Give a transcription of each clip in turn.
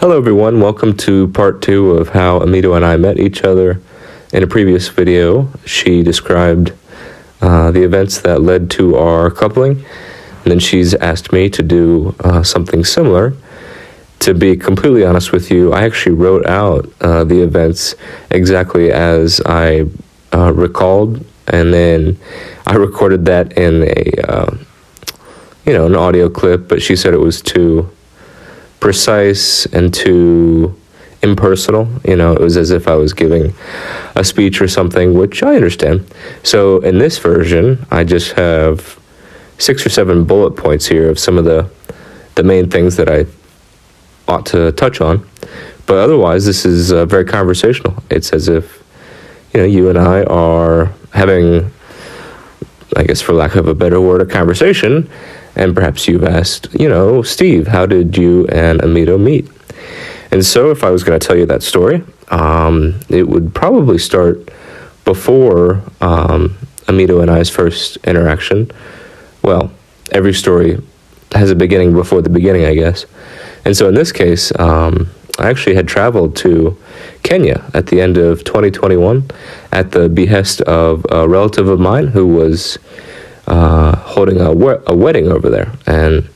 Hello everyone, welcome to part 2 of how Amito and I met each other. In a previous video, she described the events that led to our coupling, and then she's asked me to do something similar. To be completely honest with you, I actually wrote out the events exactly as I recalled, and then I recorded that in an audio clip, but she said it was too precise and too impersonal. It was as if I was giving a speech or something, which I understand. So in this version, I just have 6 or 7 bullet points here of some of the main things that I ought to touch on. But otherwise, this is very conversational. It's as if, you and I are having, I guess for lack of a better word, a conversation. And perhaps you've asked, Steve, how did you and Amito meet? And so if I was going to tell you that story, it would probably start before Amito and I's first interaction. Well, every story has a beginning before the beginning, I guess. And so in this case, I actually had traveled to Kenya at the end of 2021 at the behest of a relative of mine who was holding a wedding over there, and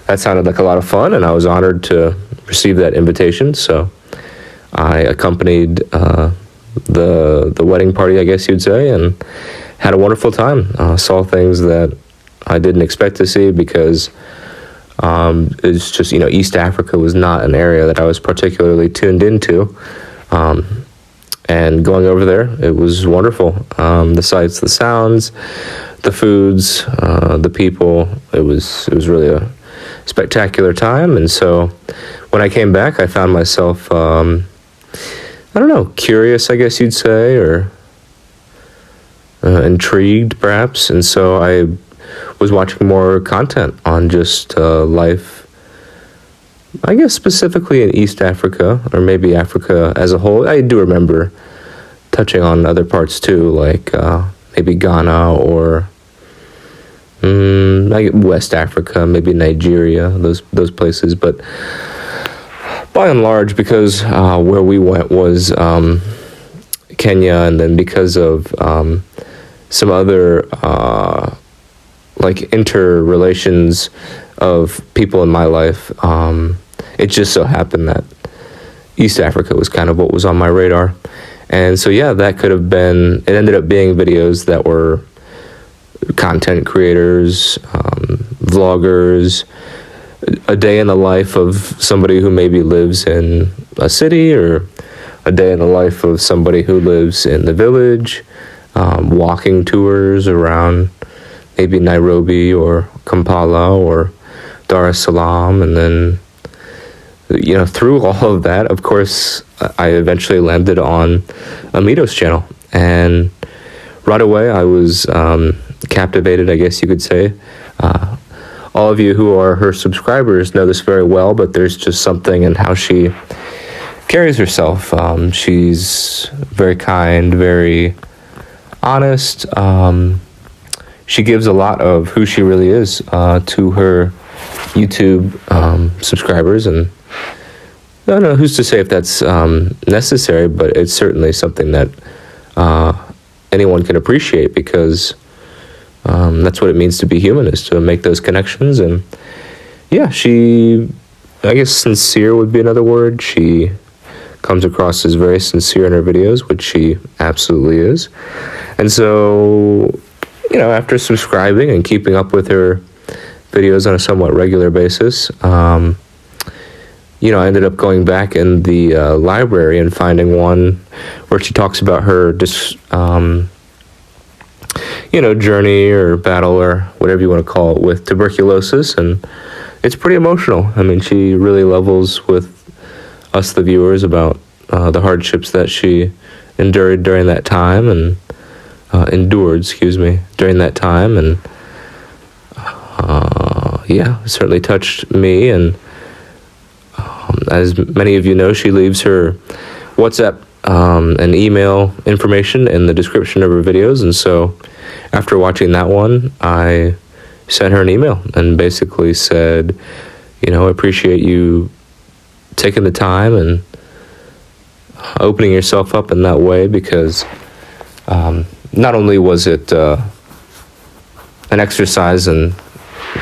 that sounded like a lot of fun, and I was honored to receive that invitation. So I accompanied the wedding party, I guess you'd say, and had a wonderful time. Saw things that I didn't expect to see because it's just, East Africa was not an area that I was particularly tuned into. And going over there, it was wonderful. The sights, the sounds, the foods, the people. It was really a spectacular time. And so when I came back, I found myself, curious, I guess you'd say, or intrigued perhaps. And so I was watching more content on just life, I guess specifically in East Africa, or maybe Africa as a whole. I do remember touching on other parts too, like maybe Ghana or West Africa, maybe Nigeria, those places. But by and large, because where we went was Kenya, and then because of some other interrelations of people in my life, it just so happened that East Africa was kind of what was on my radar. And so, that could have been, it ended up being videos that were content creators, vloggers, a day in the life of somebody who maybe lives in a city, or a day in the life of somebody who lives in the village, walking tours around maybe Nairobi or Kampala or Dar es Salaam. And then, through all of that, of course, I eventually landed on Amito's channel. And right away, I was captivated, I guess you could say. All of you who are her subscribers know this very well, but there's just something in how she carries herself. She's very kind, very honest. She gives a lot of who she really is to her YouTube subscribers, and I don't know who's to say if that's necessary, but it's certainly something that anyone can appreciate, because that's what it means to be human, is to make those connections. And she, I guess sincere would be another word. She comes across as very sincere in her videos, which she absolutely is. And so, after subscribing and keeping up with her videos on a somewhat regular basis, I ended up going back in the library and finding one where she talks about her journey or battle, or whatever you want to call it, with tuberculosis. And it's pretty emotional. I mean, she really levels with us, the viewers, about the hardships that she endured during that time, and during that time. And it certainly touched me. And as many of you know, she leaves her WhatsApp and email information in the description of her videos. And so after watching that one, I sent her an email and basically said, I appreciate you taking the time and opening yourself up in that way, because not only was it an exercise in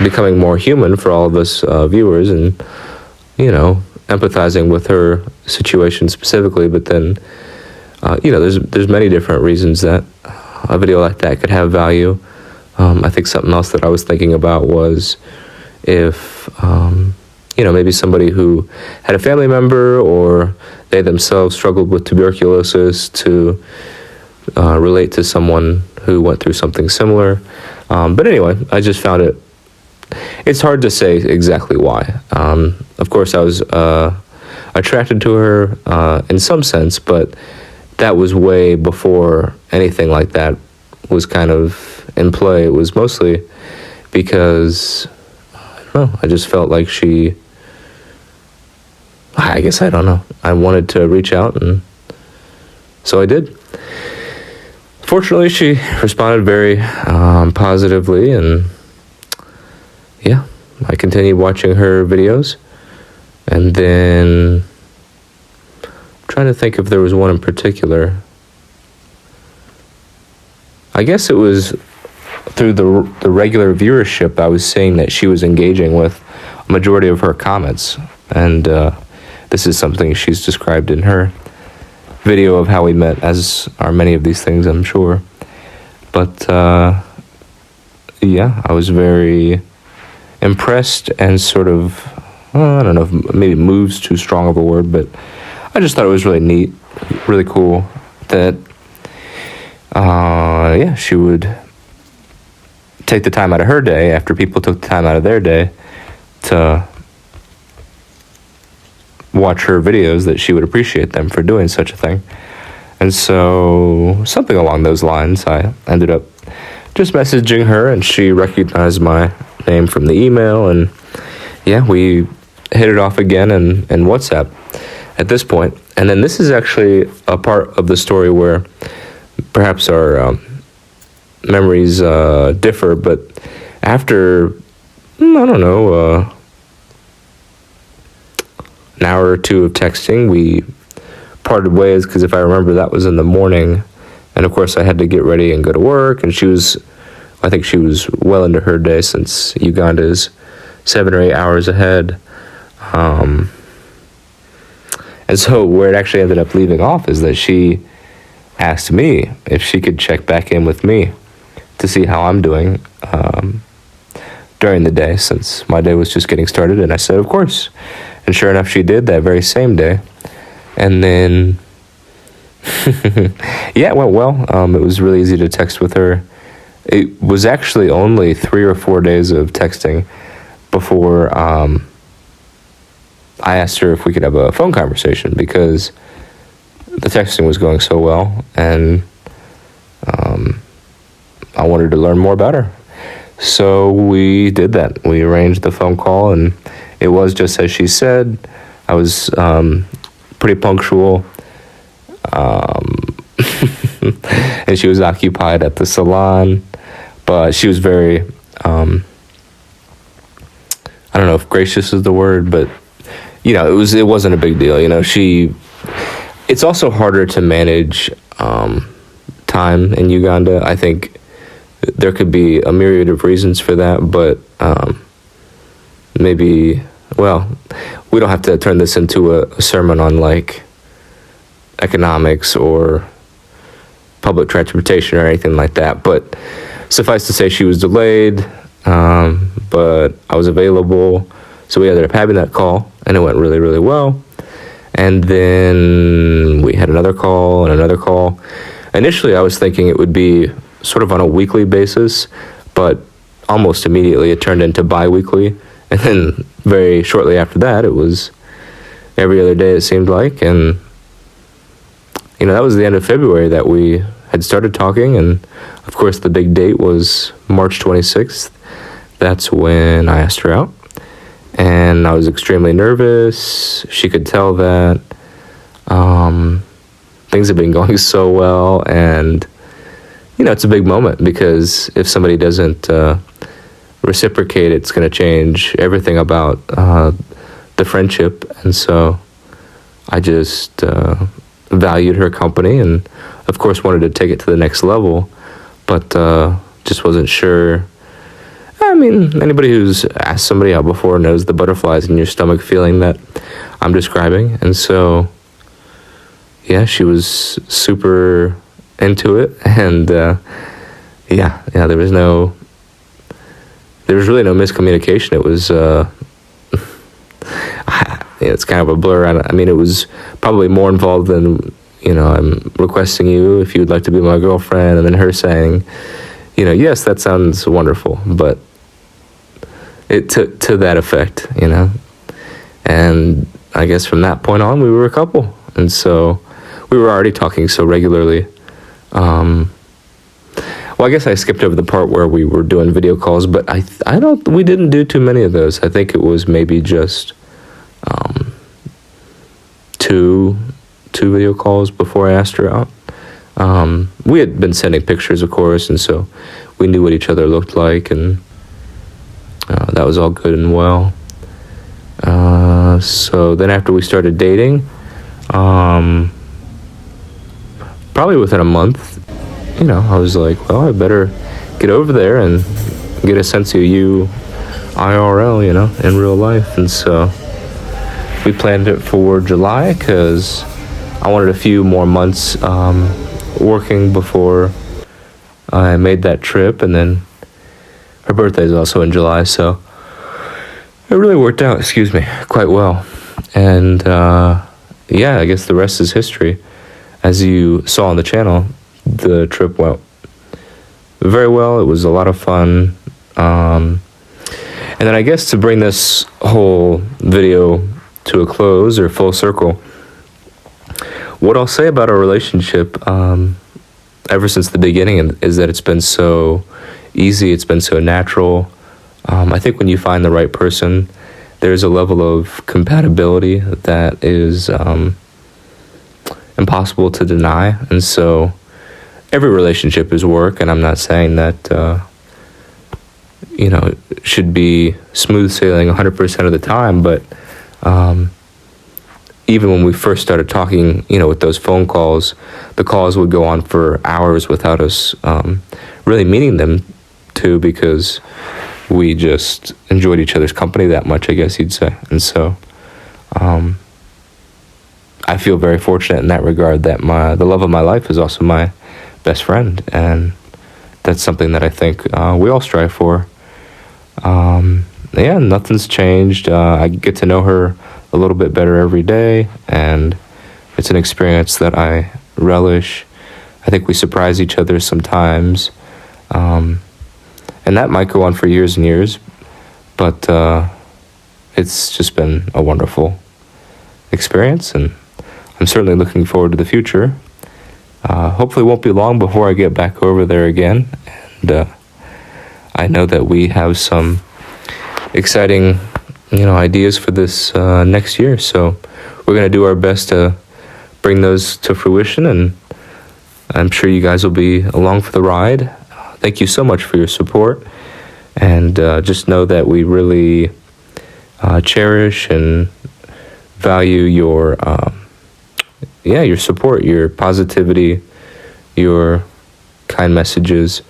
becoming more human for all of us viewers, and empathizing with her situation specifically, but then there's many different reasons that a video like that could have value. I think something else that I was thinking about was if maybe somebody who had a family member or they themselves struggled with tuberculosis to relate to someone who went through something similar. But anyway, I just found it's hard to say exactly why. Of course, I was attracted to her in some sense, but that was way before anything like that was kind of in play. It was mostly because, I don't know, I just felt like I don't know. I wanted to reach out, and so I did. Fortunately, she responded very positively, and yeah, I continued watching her videos. And then I'm trying to think if there was one in particular. I guess it was through the regular viewership I was seeing that she was engaging with a majority of her comments. And this is something she's described in her video of how we met, as are many of these things, I'm sure. But yeah, I was very impressed and sort of, I don't know if maybe move's too strong of a word, but I just thought it was really neat, really cool that, she would take the time out of her day after people took the time out of their day to watch her videos, that she would appreciate them for doing such a thing. And so something along those lines, I ended up just messaging her, and she recognized my name from the email, and yeah, we hit it off again in WhatsApp at this point. And then this is actually a part of the story where perhaps our memories differ, but after, I don't know, an hour or two of texting, we parted ways, because if I remember, that was in the morning, and of course I had to get ready and go to work, and I think she was well into her day, since Uganda is 7 or 8 hours ahead. And so where it actually ended up leaving off is that she asked me if she could check back in with me to see how I'm doing during the day, since my day was just getting started, and I said, of course. And sure enough, she did that very same day. And then, yeah, it went well. It was really easy to text with her. It was actually only 3 or 4 days of texting before I asked her if we could have a phone conversation, because the texting was going so well, and I wanted to learn more about her. So we did that. We arranged the phone call, and it was just as she said. I was pretty punctual, and she was occupied at the salon, but she was very, I don't know if gracious is the word, but, it wasn't a big deal. It's also harder to manage time in Uganda. I think there could be a myriad of reasons for that, but maybe, well, we don't have to turn this into a sermon on like economics or public transportation or anything like that, but suffice to say, she was delayed, but I was available, so we ended up having that call, and it went really, really well. And then we had another call and another call. Initially, I was thinking it would be sort of on a weekly basis, but almost immediately it turned into bi-weekly. And then very shortly after that, it was every other day, it seemed like. And, that was the end of February that we had started talking. And, of course, the big date was March 26th. That's when I asked her out. And I was extremely nervous. She could tell that. Things have been going so well, and it's a big moment, because if somebody doesn't reciprocate, it's going to change everything about the friendship, and so I just valued her company, and of course wanted to take it to the next level, but just wasn't sure. I mean, anybody who's asked somebody out before knows the butterflies in your stomach feeling that I'm describing, and so yeah, she was super into it, and yeah, there was really no miscommunication. It was it's kind of a blur. I mean, it was probably more involved than, I'm requesting you if you would like to be my girlfriend, and then her saying, yes, that sounds wonderful, but it to that effect, and I guess from that point on we were a couple, and so we were already talking so regularly. Well, I guess I skipped over the part where we were doing video calls, but we didn't do too many of those. I think it was maybe just two video calls before I asked her out. We had been sending pictures, of course, and so we knew what each other looked like, and that was all good and well. So then after we started dating, probably within a month, I was like, well, I better get over there and get a sense of you IRL, in real life. And so we planned it for July because I wanted a few more months working before I made that trip. And then her birthday is also in July, so it really worked out, quite well. And yeah, I guess the rest is history. As you saw on the channel, the trip went very well. It was a lot of fun. And then I guess to bring this whole video to a close or full circle, what I'll say about our relationship ever since the beginning is that it's been so easy, it's been so natural. I think when you find the right person, there's a level of compatibility that is impossible to deny. And so every relationship is work, and I'm not saying that it should be smooth sailing 100% of the time, but even when we first started talking, with those phone calls, the calls would go on for hours without us really meaning them to, because we just enjoyed each other's company that much, I guess you'd say. And so I feel very fortunate in that regard that the love of my life is also my best friend, and that's something that I think we all strive for. Yeah, nothing's changed. I get to know her a little bit better every day, and it's an experience that I relish. I think we surprise each other sometimes, and that might go on for years and years, but it's just been a wonderful experience, and I'm certainly looking forward to the future. Hopefully it won't be long before I get back over there again, and I know that we have some exciting ideas for this next year, so we're going to do our best to bring those to fruition, and I'm sure you guys will be along for the ride. Thank you so much for your support, and just know that we really cherish and value your support, your positivity, your kind messages.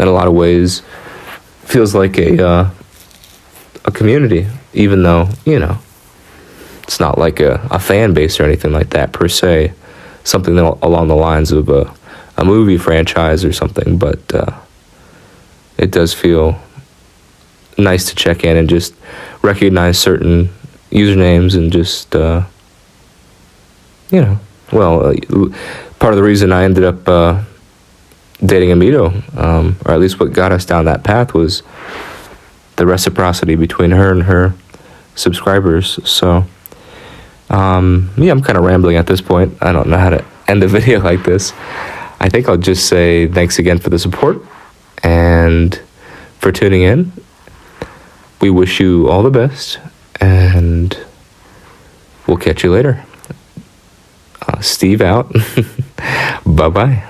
In a lot of ways, feels like a community, even though it's not like a fan base or anything like that per se. Something along the lines of a movie franchise or something, but it does feel nice to check in and just recognize certain usernames and just part of the reason I ended up dating Amito, or at least what got us down that path, was the reciprocity between her and her subscribers. So I'm kind of rambling at this point. I don't know how to end a video like this. I think I'll just say thanks again for the support and for tuning in. We wish you all the best, and we'll catch you later. Steve out. Bye-bye.